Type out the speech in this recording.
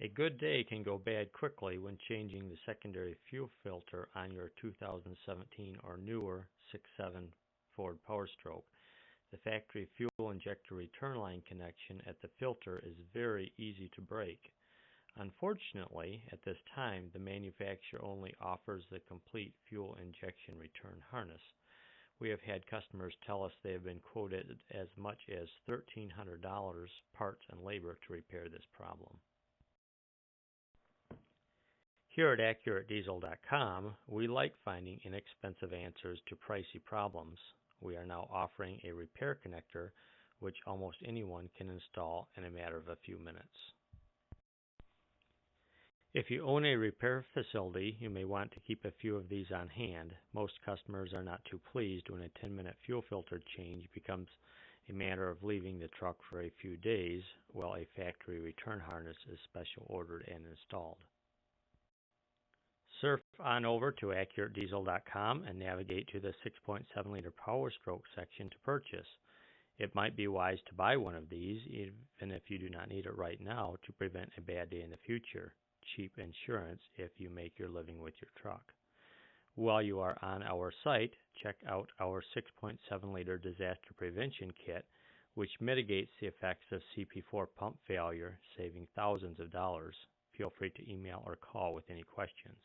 A good day can go bad quickly when changing the secondary fuel filter on your 2017 or newer 6.7 Ford Powerstroke. The factory fuel injector return line connection at the filter is very easy to break. Unfortunately, at this time, the manufacturer only offers the complete fuel injection return harness. We have had customers tell us they have been quoted as much as $1,300 parts and labor to repair this problem. Here at AccurateDiesel.com, we like finding inexpensive answers to pricey problems. We are now offering a repair connector which almost anyone can install in a matter of a few minutes. If you own a repair facility, you may want to keep a few of these on hand. Most customers are not too pleased when a 10-minute fuel filter change becomes a matter of leaving the truck for a few days while a factory return harness is special ordered and installed. Surf on over to AccurateDiesel.com and navigate to the 6.7-liter Powerstroke section to purchase. It might be wise to buy one of these, even if you do not need it right now, to prevent a bad day in the future. Cheap insurance if you make your living with your truck. While you are on our site, check out our 6.7-liter disaster prevention kit, which mitigates the effects of CP4 pump failure, saving thousands of dollars. Feel free to email or call with any questions.